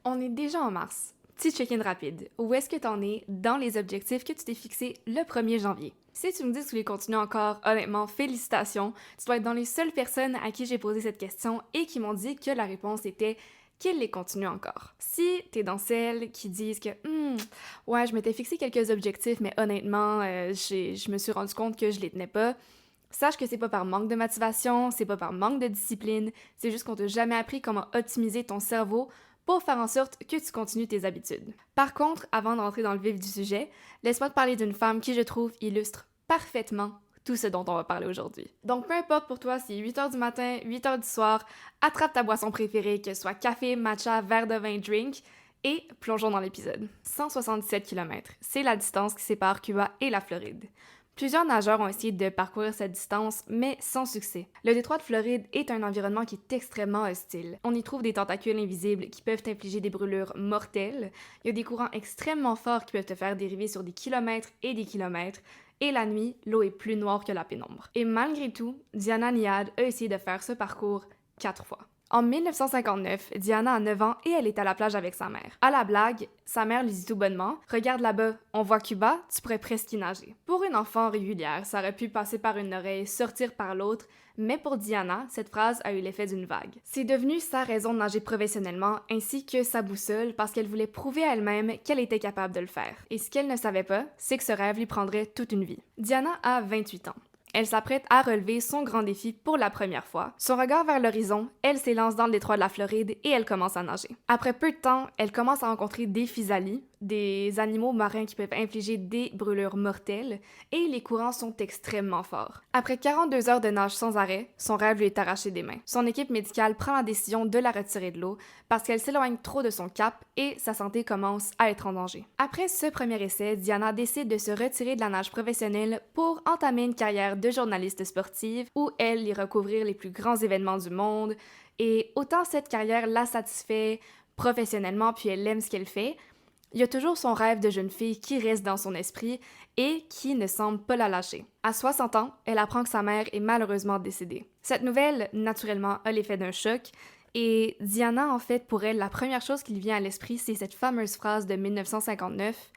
On est déjà en mars. Petit check-in rapide. Où est-ce que t'en es dans les objectifs que tu t'es fixés le 1er janvier? Si tu me dis que tu les continues encore, honnêtement, félicitations. Tu dois être dans les seules personnes à qui j'ai posé cette question et qui m'ont dit que la réponse était qu'ils les continuent encore. Si t'es dans celles qui disent que ouais, je m'étais fixé quelques objectifs, mais honnêtement, je me suis rendu compte que je les tenais pas. Sache que c'est pas par manque de motivation, c'est pas par manque de discipline, c'est juste qu'on t'a jamais appris comment optimiser ton cerveau pour faire en sorte que tu continues tes habitudes. Par contre, avant de rentrer dans le vif du sujet, laisse-moi te parler d'une femme qui, je trouve, illustre parfaitement tout ce dont on va parler aujourd'hui. Donc, peu importe pour toi, si 8h du matin, 8h du soir, attrape ta boisson préférée, que ce soit café, matcha, verre de vin, drink, et plongeons dans l'épisode. 177 km, c'est la distance qui sépare Cuba et la Floride. Plusieurs nageurs ont essayé de parcourir cette distance, mais sans succès. Le détroit de Floride est un environnement qui est extrêmement hostile. On y trouve des tentacules invisibles qui peuvent infliger des brûlures mortelles. Il y a des courants extrêmement forts qui peuvent te faire dériver sur des kilomètres et des kilomètres. Et la nuit, l'eau est plus noire que la pénombre. Et malgré tout, Diana Niad a essayé de faire ce parcours 4 fois. En 1959, Diana a 9 ans et elle est à la plage avec sa mère. À la blague, sa mère lui dit tout bonnement « Regarde là-bas, on voit Cuba, tu pourrais presque y nager. » Pour une enfant régulière, ça aurait pu passer par une oreille, sortir par l'autre, mais pour Diana, cette phrase a eu l'effet d'une vague. C'est devenu sa raison de nager professionnellement, ainsi que sa boussole, parce qu'elle voulait prouver à elle-même qu'elle était capable de le faire. Et ce qu'elle ne savait pas, c'est que ce rêve lui prendrait toute une vie. Diana a 28 ans. Elle s'apprête à relever son grand défi pour la première fois. Son regard vers l'horizon, elle s'élance dans le détroit de la Floride et elle commence à nager. Après peu de temps, elle commence à rencontrer des physalis, des animaux marins qui peuvent infliger des brûlures mortelles, et les courants sont extrêmement forts. Après 42 heures de nage sans arrêt, son rêve lui est arraché des mains. Son équipe médicale prend la décision de la retirer de l'eau parce qu'elle s'éloigne trop de son cap et sa santé commence à être en danger. Après ce premier essai, Diana décide de se retirer de la nage professionnelle pour entamer une carrière de journaliste sportive où elle ira couvrir les plus grands événements du monde. Et autant cette carrière la satisfait professionnellement puis elle aime ce qu'elle fait, il y a toujours son rêve de jeune fille qui reste dans son esprit et qui ne semble pas la lâcher. À 60 ans, elle apprend que sa mère est malheureusement décédée. Cette nouvelle, naturellement, a l'effet d'un choc, et Diana, en fait, pour elle, la première chose qui lui vient à l'esprit, c'est cette fameuse phrase de 1959,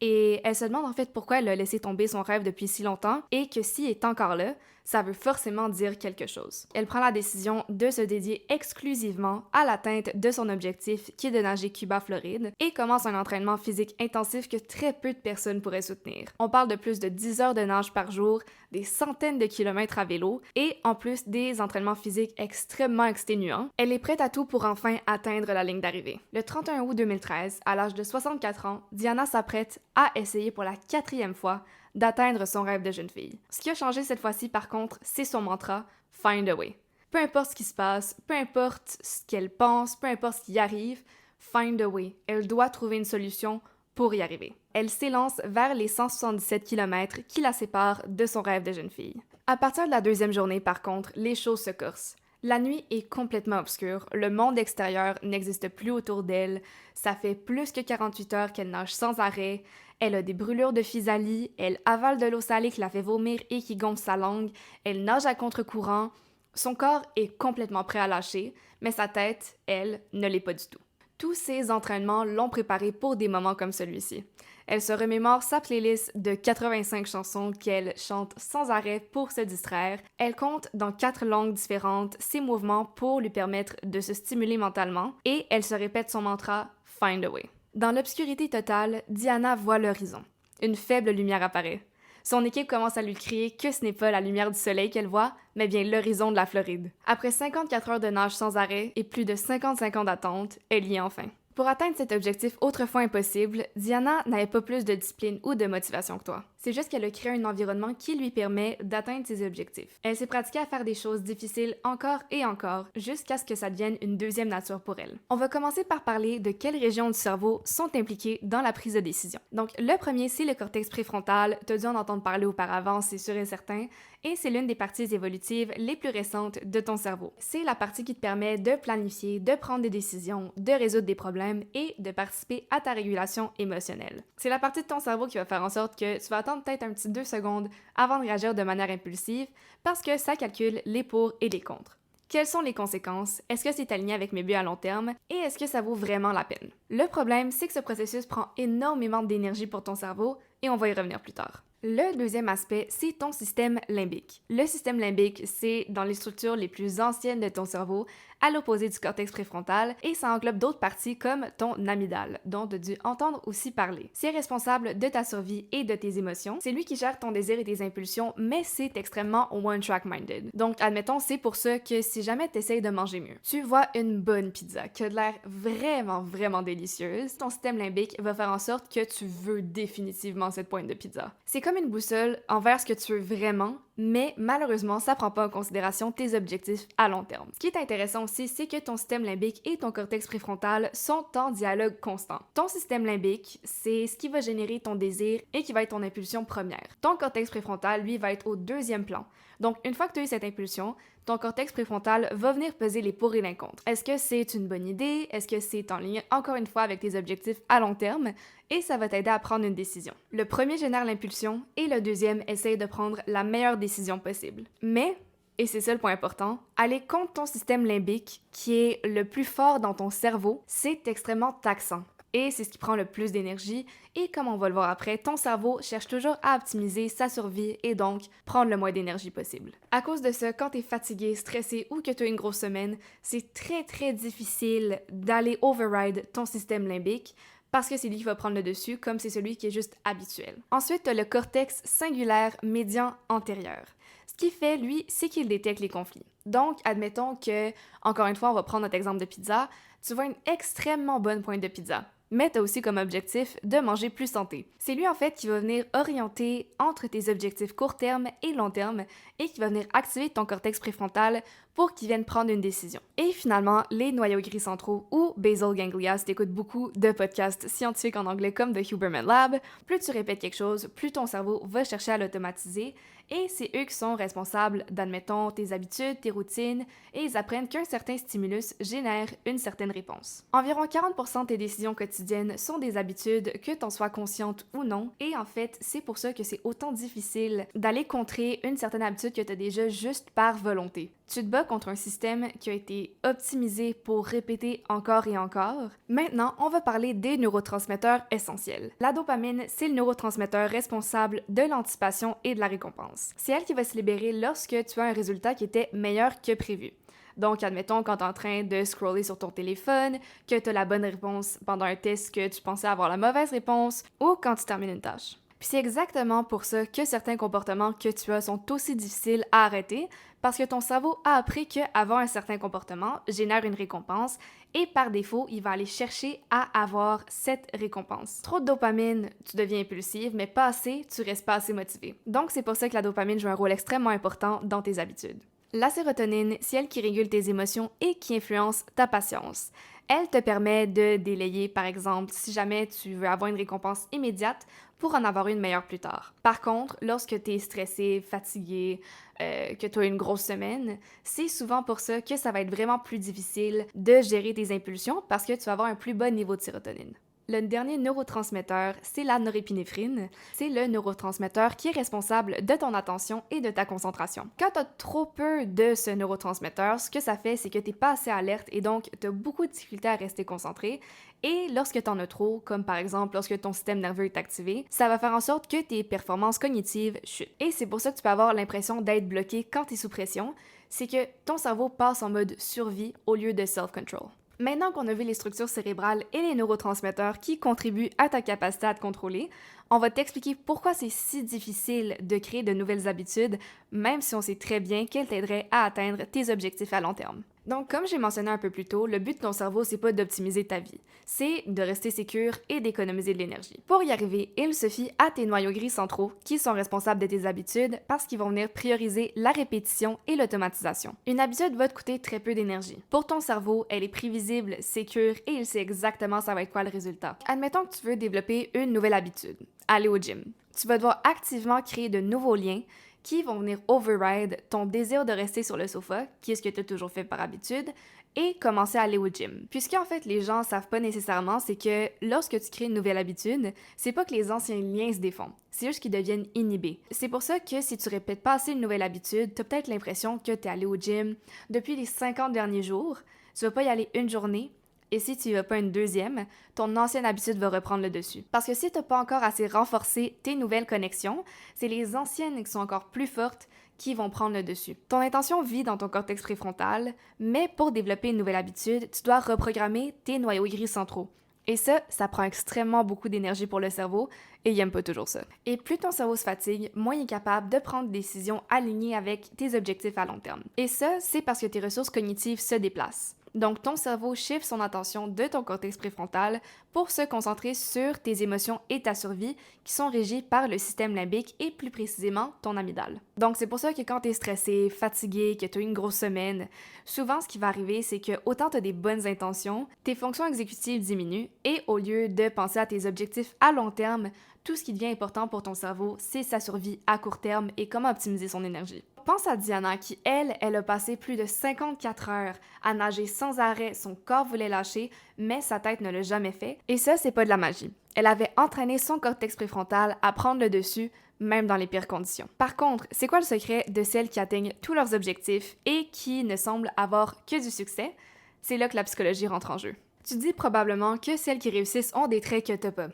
et elle se demande en fait pourquoi elle a laissé tomber son rêve depuis si longtemps, et que s'il est encore là, ça veut forcément dire quelque chose. Elle prend la décision de se dédier exclusivement à l'atteinte de son objectif qui est de nager Cuba-Floride et commence un entraînement physique intensif que très peu de personnes pourraient soutenir. On parle de plus de 10 heures de nage par jour, des centaines de kilomètres à vélo et en plus des entraînements physiques extrêmement exténuants. Elle est prête à tout pour enfin atteindre la ligne d'arrivée. Le 31 août 2013, à l'âge de 64 ans, Diana s'apprête à essayer pour la 4e fois d'atteindre son rêve de jeune fille. Ce qui a changé cette fois-ci, par contre, c'est son mantra « Find a way ». Peu importe ce qui se passe, peu importe ce qu'elle pense, peu importe ce qui arrive, find a way. Elle doit trouver une solution pour y arriver. Elle s'élance vers les 177 km qui la séparent de son rêve de jeune fille. À partir de la 2e journée, par contre, les choses se corsent. La nuit est complètement obscure, le monde extérieur n'existe plus autour d'elle, ça fait plus que 48 heures qu'elle nage sans arrêt, elle a des brûlures de physalie, elle avale de l'eau salée qui la fait vomir et qui gonfle sa langue, elle nage à contre-courant, son corps est complètement prêt à lâcher, mais sa tête, elle, ne l'est pas du tout. Tous ces entraînements l'ont préparée pour des moments comme celui-ci. Elle se remémore sa playlist de 85 chansons qu'elle chante sans arrêt pour se distraire. Elle compte dans 4 langues différentes ses mouvements pour lui permettre de se stimuler mentalement et elle se répète son mantra « Find a way ». Dans l'obscurité totale, Diana voit l'horizon. Une faible lumière apparaît. Son équipe commence à lui crier que ce n'est pas la lumière du soleil qu'elle voit, mais bien l'horizon de la Floride. Après 54 heures de nage sans arrêt et plus de 55 ans d'attente, elle y est enfin. Pour atteindre cet objectif autrefois impossible, Diana n'avait pas plus de discipline ou de motivation que toi. C'est juste qu'elle a créé un environnement qui lui permet d'atteindre ses objectifs. Elle s'est pratiquée à faire des choses difficiles encore et encore, jusqu'à ce que ça devienne une deuxième nature pour elle. On va commencer par parler de quelles régions du cerveau sont impliquées dans la prise de décision. Donc, le premier, c'est le cortex préfrontal. T'as dû en entendre parler auparavant, c'est sûr et certain, et c'est l'une des parties évolutives les plus récentes de ton cerveau. C'est la partie qui te permet de planifier, de prendre des décisions, de résoudre des problèmes et de participer à ta régulation émotionnelle. C'est la partie de ton cerveau qui va faire en sorte que tu vas attendre peut-être un petit 2 secondes avant de réagir de manière impulsive parce que ça calcule les pour et les contre. quelles sont les conséquences, est-ce que c'est aligné avec mes buts à long terme et est-ce que ça vaut vraiment la peine. Le problème, c'est que ce processus prend énormément d'énergie pour ton cerveau et on va y revenir plus tard. Le deuxième aspect, c'est ton système limbique. Le système limbique, c'est dans les structures les plus anciennes de ton cerveau, à l'opposé du cortex préfrontal, et ça englobe d'autres parties comme ton amygdale, dont tu as dû entendre aussi parler. C'est responsable de ta survie et de tes émotions. C'est lui qui gère ton désir et tes impulsions, mais c'est extrêmement one-track-minded. Donc, admettons, c'est pour ça que si jamais tu essayes de manger mieux, tu vois une bonne pizza qui a de l'air vraiment délicieuse, ton système limbique va faire en sorte que tu veux définitivement cette pointe de pizza. C'est comme une boussole envers ce que tu veux vraiment, mais malheureusement, ça prend pas en considération tes objectifs à long terme. Ce qui est intéressant aussi, c'est que ton système limbique et ton cortex préfrontal sont en dialogue constant. Ton système limbique, c'est ce qui va générer ton désir et qui va être ton impulsion première. Ton cortex préfrontal, lui, va être au deuxième plan. Donc, une fois que tu as eu cette impulsion, ton cortex préfrontal va venir peser les pour et les contre. Est-ce que c'est une bonne idée? Est-ce que c'est en ligne, encore une fois, avec tes objectifs à long terme? Et ça va t'aider à prendre une décision. Le premier génère l'impulsion et le deuxième essaye de prendre la meilleure décision possible. Mais, et c'est ça le point important, aller contre ton système limbique, qui est le plus fort dans ton cerveau, c'est extrêmement taxant. Et c'est ce qui prend le plus d'énergie, et comme on va le voir après, ton cerveau cherche toujours à optimiser sa survie et donc prendre le moins d'énergie possible. À cause de ça, quand t'es fatigué, stressé ou que tu as une grosse semaine, c'est très difficile d'aller override ton système limbique, parce que c'est lui qui va prendre le dessus, comme c'est celui qui est juste habituel. Ensuite, tu as le cortex cingulaire médian antérieur. Ce qu'il fait, lui, c'est qu'il détecte les conflits. Donc, admettons que, encore une fois, on va prendre notre exemple de pizza, tu vois une extrêmement bonne pointe de pizza, mais tu as aussi comme objectif de manger plus santé. C'est lui, en fait, qui va venir orienter entre tes objectifs court terme et long terme et qui va venir activer ton cortex préfrontal pour qu'il vienne prendre une décision. Et finalement, les noyaux gris centraux ou basal ganglia, si t'écoutes beaucoup de podcasts scientifiques en anglais comme The Huberman Lab, plus tu répètes quelque chose, plus ton cerveau va chercher à l'automatiser et c'est eux qui sont responsables d'admettons tes habitudes, tes routines et ils apprennent qu'un certain stimulus génère une certaine réponse. Environ 40% de tes décisions quotidiennes sont des habitudes que t'en sois consciente ou non et en fait, c'est pour ça que c'est autant difficile d'aller contrer une certaine habitude que t'as déjà juste par volonté. Tu te bats contre un système qui a été optimisé pour répéter encore et encore. Maintenant, on va parler des neurotransmetteurs essentiels. La dopamine, c'est le neurotransmetteur responsable de l'anticipation et de la récompense. C'est elle qui va se libérer lorsque tu as un résultat qui était meilleur que prévu. Donc, admettons, quand tu es en train de scroller sur ton téléphone, que tu as la bonne réponse pendant un test que tu pensais avoir la mauvaise réponse, ou quand tu termines une tâche. Puis c'est exactement pour ça que certains comportements que tu as sont aussi difficiles à arrêter, parce que ton cerveau a appris qu'avoir un certain comportement génère une récompense et par défaut, il va aller chercher à avoir cette récompense. Trop de dopamine, tu deviens impulsive, mais pas assez, tu restes pas assez motivé. Donc c'est pour ça que la dopamine joue un rôle extrêmement important dans tes habitudes. La sérotonine, c'est elle qui régule tes émotions et qui influence ta patience. Elle te permet de délayer, par exemple, si jamais tu veux avoir une récompense immédiate pour en avoir une meilleure plus tard. Par contre, lorsque tu es stressé, fatigué, que tu as une grosse semaine, c'est souvent pour ça que ça va être vraiment plus difficile de gérer tes impulsions parce que tu vas avoir un plus bas niveau de sérotonine. Le dernier neurotransmetteur, c'est la norépinéphrine. C'est le neurotransmetteur qui est responsable de ton attention et de ta concentration. Quand tu as trop peu de ce neurotransmetteur, ce que ça fait, c'est que tu n'es pas assez alerte et donc tu as beaucoup de difficultés à rester concentré. Et lorsque tu en as trop, comme par exemple lorsque ton système nerveux est activé, ça va faire en sorte que tes performances cognitives chutent. Et c'est pour ça que tu peux avoir l'impression d'être bloqué quand tu es sous pression, c'est que ton cerveau passe en mode survie au lieu de self-control. Maintenant qu'on a vu les structures cérébrales et les neurotransmetteurs qui contribuent à ta capacité à te contrôler, on va t'expliquer pourquoi c'est si difficile de créer de nouvelles habitudes, même si on sait très bien qu'elles t'aideraient à atteindre tes objectifs à long terme. Donc, comme j'ai mentionné un peu plus tôt, le but de ton cerveau, c'est pas d'optimiser ta vie, c'est de rester sécure et d'économiser de l'énergie. Pour y arriver, il se fie à tes noyaux gris centraux qui sont responsables de tes habitudes parce qu'ils vont venir prioriser la répétition et l'automatisation. Une habitude va te coûter très peu d'énergie. Pour ton cerveau, elle est prévisible, sécure et il sait exactement ça va être quoi le résultat. Admettons que tu veux développer une nouvelle habitude, aller au gym. Tu vas devoir activement créer de nouveaux liens qui vont venir override ton désir de rester sur le sofa, qui est ce que tu as toujours fait par habitude, et commencer à aller au gym. Puis ce qu'en fait les gens savent pas nécessairement, c'est que lorsque tu crées une nouvelle habitude, c'est pas que les anciens liens se défont, c'est juste qu'ils deviennent inhibés. C'est pour ça que si tu répètes pas assez une nouvelle habitude, t'as peut-être l'impression que t'es allé au gym depuis les 50 derniers jours, tu vas pas y aller une journée, et si tu y vas pas une deuxième, ton ancienne habitude va reprendre le dessus. Parce que si t'as pas encore assez renforcé tes nouvelles connexions, c'est les anciennes qui sont encore plus fortes qui vont prendre le dessus. Ton intention vit dans ton cortex préfrontal, mais pour développer une nouvelle habitude, tu dois reprogrammer tes noyaux gris centraux. Et ça prend extrêmement beaucoup d'énergie pour le cerveau, et il aime pas toujours ça. Et plus ton cerveau se fatigue, moins il est capable de prendre des décisions alignées avec tes objectifs à long terme. Et ça, c'est parce que tes ressources cognitives se déplacent. Donc, ton cerveau chiffre son attention de ton cortex préfrontal pour se concentrer sur tes émotions et ta survie qui sont régies par le système limbique et plus précisément ton amygdale. Donc, c'est pour ça que quand tu es stressé, fatigué, que tu as eu une grosse semaine, souvent ce qui va arriver, c'est que autant tu as des bonnes intentions, tes fonctions exécutives diminuent et au lieu de penser à tes objectifs à long terme, tout ce qui devient important pour ton cerveau, c'est sa survie à court terme et comment optimiser son énergie. Pense à Diana qui, elle a passé plus de 54 heures à nager sans arrêt, son corps voulait lâcher, mais sa tête ne l'a jamais fait. Et ça, c'est pas de la magie. Elle avait entraîné son cortex préfrontal à prendre le dessus, même dans les pires conditions. Par contre, c'est quoi le secret de celles qui atteignent tous leurs objectifs et qui ne semblent avoir que du succès? C'est là que la psychologie rentre en jeu. Tu dis probablement que celles qui réussissent ont des traits que t'as pas.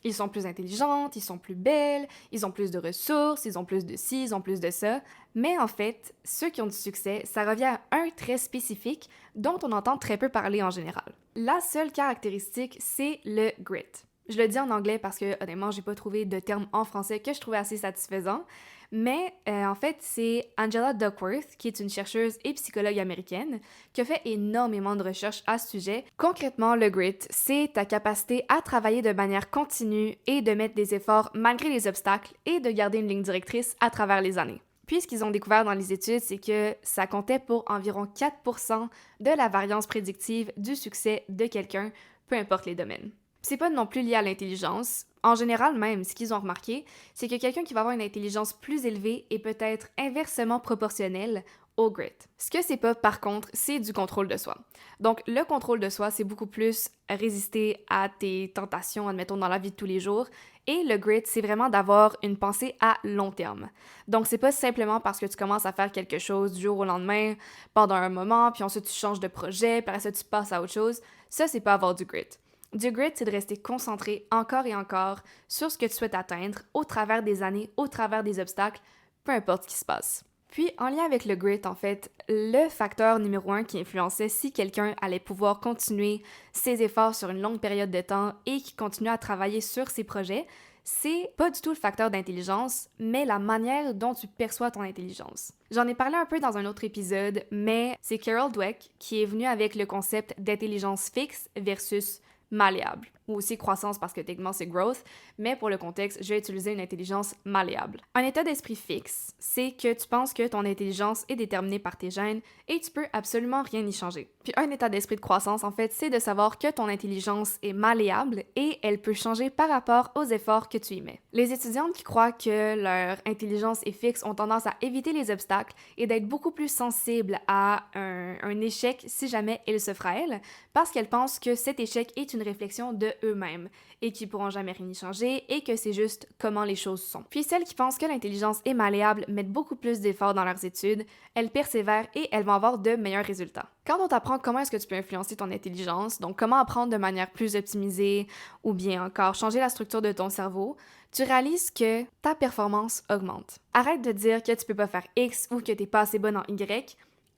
Ils sont plus intelligentes, ils sont plus belles, ils ont plus de ressources, ils ont plus de ci, ils ont plus de ça. Mais en fait, ceux qui ont du succès, ça revient à un trait spécifique dont on entend très peu parler en général. La seule caractéristique, c'est le grit. Je le dis en anglais parce que, honnêtement, j'ai pas trouvé de terme en français que je trouvais assez satisfaisant. Mais en fait, c'est Angela Duckworth, qui est une chercheuse et psychologue américaine, qui a fait énormément de recherches à ce sujet. Concrètement, le grit, c'est ta capacité à travailler de manière continue et de mettre des efforts malgré les obstacles et de garder une ligne directrice à travers les années. Puis, ce qu'ils ont découvert dans les études, c'est que ça comptait pour environ 4% de la variance prédictive du succès de quelqu'un, peu importe les domaines. C'est pas non plus lié à l'intelligence. En général, même, ce qu'ils ont remarqué, c'est que quelqu'un qui va avoir une intelligence plus élevée est peut-être inversement proportionnel au grit. Ce que c'est pas, par contre, c'est du contrôle de soi. Donc, le contrôle de soi, c'est beaucoup plus résister à tes tentations, admettons, dans la vie de tous les jours. Et le grit, c'est vraiment d'avoir une pensée à long terme. Donc, c'est pas simplement parce que tu commences à faire quelque chose du jour au lendemain, pendant un moment, puis ensuite tu changes de projet, puis après ça, tu passes à autre chose. Ça, c'est pas avoir du grit. Du grit, c'est de rester concentré encore et encore sur ce que tu souhaites atteindre au travers des années, au travers des obstacles, peu importe ce qui se passe. Puis, en lien avec le grit, en fait, le facteur numéro 1 qui influençait si quelqu'un allait pouvoir continuer ses efforts sur une longue période de temps et qui continue à travailler sur ses projets, c'est pas du tout le facteur d'intelligence, mais la manière dont tu perçois ton intelligence. J'en ai parlé un peu dans un autre épisode, mais c'est Carol Dweck qui est venue avec le concept d'intelligence fixe versus malléable, ou aussi croissance parce que techniquement c'est growth, mais pour le contexte, je vais utiliser une intelligence malléable. Un état d'esprit fixe, c'est que tu penses que ton intelligence est déterminée par tes gènes et tu peux absolument rien y changer. Puis un état d'esprit de croissance, en fait, c'est de savoir que ton intelligence est malléable et elle peut changer par rapport aux efforts que tu y mets. Les étudiantes qui croient que leur intelligence est fixe ont tendance à éviter les obstacles et d'être beaucoup plus sensibles à un échec si jamais il se frêle, parce qu'elles pensent que cet échec est une réflexion de eux-mêmes et qu'ils pourront jamais rien y changer et que c'est juste comment les choses sont. Puis celles qui pensent que l'intelligence est malléable mettent beaucoup plus d'efforts dans leurs études, elles persévèrent et elles vont avoir de meilleurs résultats. Quand on t'apprend comment est-ce que tu peux influencer ton intelligence, donc comment apprendre de manière plus optimisée ou bien encore changer la structure de ton cerveau, tu réalises que ta performance augmente. Arrête de dire que tu peux pas faire X ou que t'es pas assez bonne en Y,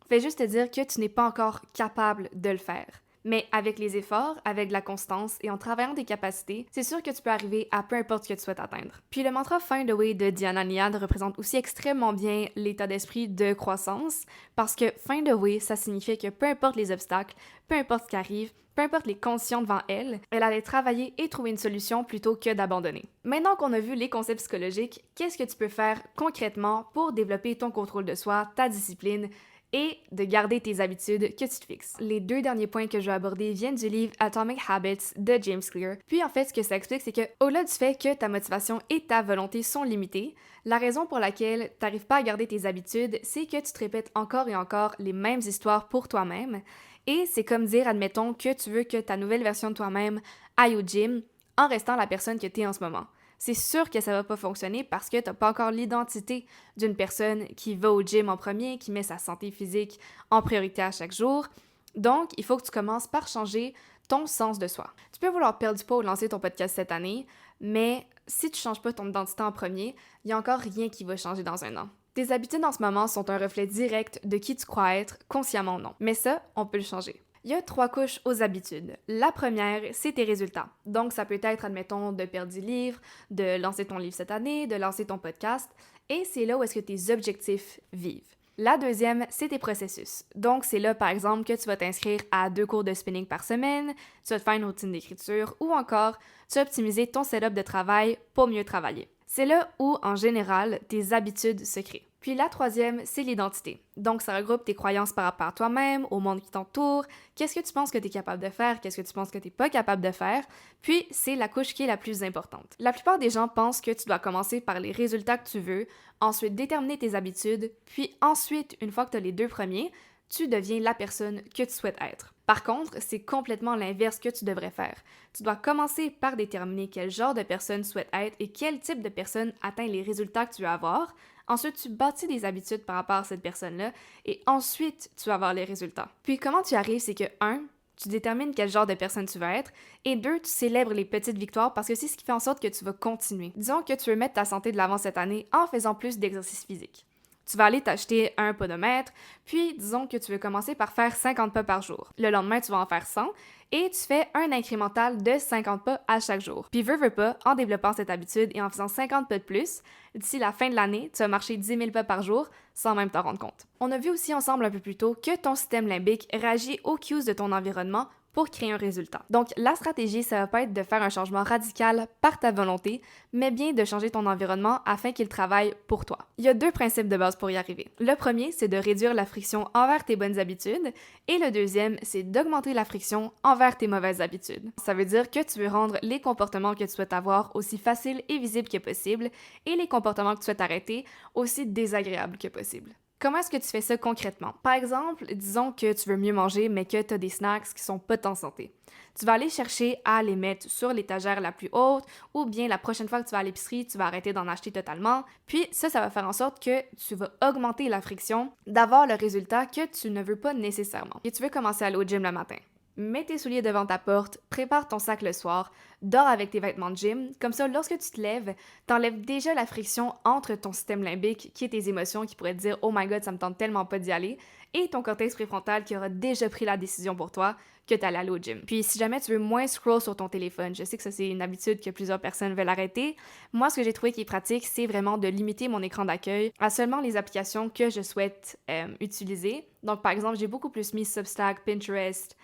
fais juste te dire que tu n'es pas encore capable de le faire. Mais avec les efforts, avec de la constance et en travaillant tes capacités, c'est sûr que tu peux arriver à peu importe ce que tu souhaites atteindre. Puis le mantra Find a Way de Diana Niad représente aussi extrêmement bien l'état d'esprit de croissance, parce que Find a Way, ça signifie que peu importe les obstacles, peu importe ce qui arrive, peu importe les conditions devant elle, elle allait travailler et trouver une solution plutôt que d'abandonner. Maintenant qu'on a vu les concepts psychologiques, qu'est-ce que tu peux faire concrètement pour développer ton contrôle de soi, ta discipline, et de garder tes habitudes que tu te fixes. Les 2 derniers points que je vais aborder viennent du livre Atomic Habits de James Clear. Puis en fait, ce que ça explique, c'est que au-delà du fait que ta motivation et ta volonté sont limitées, la raison pour laquelle tu n'arrives pas à garder tes habitudes, c'est que tu te répètes encore et encore les mêmes histoires pour toi-même Et c'est comme dire, admettons, que tu veux que ta nouvelle version de toi-même aille au gym en restant la personne que tu es en ce moment. C'est sûr que ça va pas fonctionner parce que tu n'as pas encore l'identité d'une personne qui va au gym en premier, qui met sa santé physique en priorité à chaque jour. Donc, il faut que tu commences par changer ton sens de soi. Tu peux vouloir perdre du poids ou lancer ton podcast cette année, mais si tu changes pas ton identité en premier, il n'y a encore rien qui va changer dans un an. Tes habitudes en ce moment sont un reflet direct de qui tu crois être, consciemment ou non. Mais ça, on peut le changer. Il y a 3 couches aux habitudes. La première, c'est tes résultats. Donc, ça peut être, admettons, de perdre 10 livres, de lancer ton livre cette année, de lancer ton podcast. Et c'est là où est-ce que tes objectifs vivent. La deuxième, c'est tes processus. Donc, c'est là, par exemple, que tu vas t'inscrire à 2 cours de spinning par semaine, tu vas te faire une routine d'écriture ou encore, tu vas optimiser ton setup de travail pour mieux travailler. C'est là où, en général, tes habitudes se créent. Puis la troisième, c'est l'identité. Donc, ça regroupe tes croyances par rapport à toi-même, au monde qui t'entoure, qu'est-ce que tu penses que tu es capable de faire, qu'est-ce que tu penses que tu n'es pas capable de faire, puis c'est la couche qui est la plus importante. La plupart des gens pensent que tu dois commencer par les résultats que tu veux, ensuite déterminer tes habitudes, puis ensuite, une fois que tu as les 2 premiers, tu deviens la personne que tu souhaites être. Par contre, c'est complètement l'inverse que tu devrais faire. Tu dois commencer par déterminer quel genre de personne tu souhaites être et quel type de personne atteint les résultats que tu veux avoir. Ensuite, tu bâtis des habitudes par rapport à cette personne-là et ensuite, tu vas avoir les résultats. Puis comment tu arrives, c'est que 1, tu détermines quel genre de personne tu veux être et 2, tu célèbres les petites victoires parce que c'est ce qui fait en sorte que tu vas continuer. Disons que tu veux mettre ta santé de l'avant cette année en faisant plus d'exercice physique. Tu vas aller t'acheter un podomètre, puis disons que tu veux commencer par faire 50 pas par jour. Le lendemain, tu vas en faire 100 et tu fais un incrémental de 50 pas à chaque jour. Puis veux pas, en développant cette habitude et en faisant 50 pas de plus, d'ici la fin de l'année, tu vas marcher 10 000 pas par jour sans même t'en rendre compte. On a vu aussi ensemble un peu plus tôt que ton système limbique réagit aux cues de ton environnement pour créer un résultat. Donc, la stratégie, ça va pas être de faire un changement radical par ta volonté, mais bien de changer ton environnement afin qu'il travaille pour toi. Il y a 2 principes de base pour y arriver. Le premier, c'est de réduire la friction envers tes bonnes habitudes, et le deuxième, c'est d'augmenter la friction envers tes mauvaises habitudes. Ça veut dire que tu veux rendre les comportements que tu souhaites avoir aussi faciles et visibles que possible, et les comportements que tu souhaites arrêter aussi désagréables que possible. Comment est-ce que tu fais ça concrètement? Par exemple, disons que tu veux mieux manger, mais que tu as des snacks qui sont pas de ton santé. Tu vas aller chercher à les mettre sur l'étagère la plus haute, ou bien la prochaine fois que tu vas à l'épicerie, tu vas arrêter d'en acheter totalement. Puis ça va faire en sorte que tu vas augmenter la friction d'avoir le résultat que tu ne veux pas nécessairement. Et tu veux commencer à aller au gym le matin. Mets tes souliers devant ta porte, prépare ton sac le soir, dors avec tes vêtements de gym. Comme ça, lorsque tu te lèves, t'enlèves déjà la friction entre ton système limbique, qui est tes émotions, qui pourraient te dire « Oh my God, ça me tente tellement pas d'y aller », et ton cortex préfrontal qui aura déjà pris la décision pour toi que t'allais aller au gym. Puis si jamais tu veux moins scroll sur ton téléphone, je sais que ça c'est une habitude que plusieurs personnes veulent arrêter, moi ce que j'ai trouvé qui est pratique, c'est vraiment de limiter mon écran d'accueil à seulement les applications que je souhaite utiliser. Donc par exemple, j'ai beaucoup plus mis Substack, Pinterest,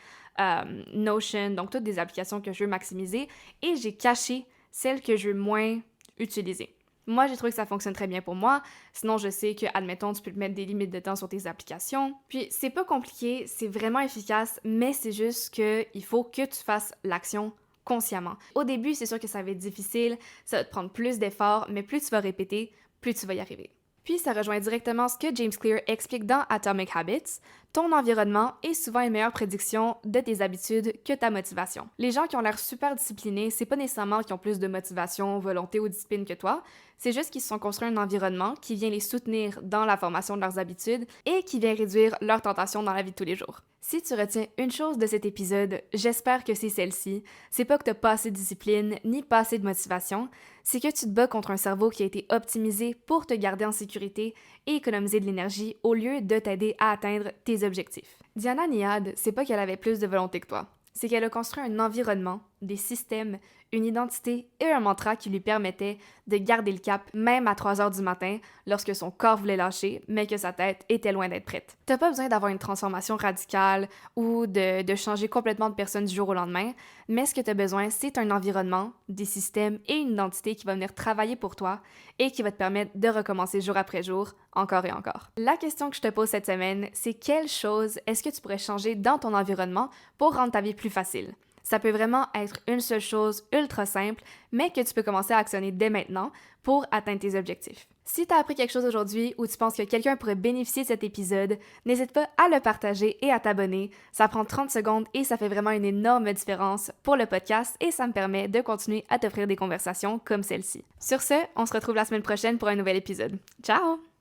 Notion, donc toutes des applications que je veux maximiser, et j'ai caché celles que je veux moins utiliser. Moi, j'ai trouvé que ça fonctionne très bien pour moi. Sinon, je sais que, admettons, tu peux te mettre des limites de temps sur tes applications. Puis, c'est pas compliqué, c'est vraiment efficace, mais c'est juste qu'il faut que tu fasses l'action consciemment. Au début, c'est sûr que ça va être difficile, ça va te prendre plus d'efforts, mais plus tu vas répéter, plus tu vas y arriver. Puis ça rejoint directement ce que James Clear explique dans Atomic Habits. Ton environnement est souvent une meilleure prédiction de tes habitudes que ta motivation. Les gens qui ont l'air super disciplinés, c'est pas nécessairement qu'ils ont plus de motivation, volonté ou discipline que toi, c'est juste qu'ils se sont construits un environnement qui vient les soutenir dans la formation de leurs habitudes et qui vient réduire leurs tentations dans la vie de tous les jours. Si tu retiens une chose de cet épisode, j'espère que c'est celle-ci. C'est pas que t'as pas assez de discipline ni pas assez de motivation, c'est que tu te bats contre un cerveau qui a été optimisé pour te garder en sécurité et économiser de l'énergie au lieu de t'aider à atteindre tes objectifs. Diana Niad, c'est pas qu'elle avait plus de volonté que toi, c'est qu'elle a construit un environnement, des systèmes, une identité et un mantra qui lui permettaient de garder le cap même à 3 heures du matin lorsque son corps voulait lâcher, mais que sa tête était loin d'être prête. T'as pas besoin d'avoir une transformation radicale ou de changer complètement de personne du jour au lendemain, mais ce que t'as besoin, c'est un environnement, des systèmes et une identité qui va venir travailler pour toi et qui va te permettre de recommencer jour après jour, encore et encore. La question que je te pose cette semaine, c'est quelle chose est-ce que tu pourrais changer dans ton environnement pour rendre ta vie plus facile? Ça peut vraiment être une seule chose ultra simple, mais que tu peux commencer à actionner dès maintenant pour atteindre tes objectifs. Si tu as appris quelque chose aujourd'hui ou tu penses que quelqu'un pourrait bénéficier de cet épisode, n'hésite pas à le partager et à t'abonner. Ça prend 30 secondes et ça fait vraiment une énorme différence pour le podcast et ça me permet de continuer à t'offrir des conversations comme celle-ci. Sur ce, on se retrouve la semaine prochaine pour un nouvel épisode. Ciao!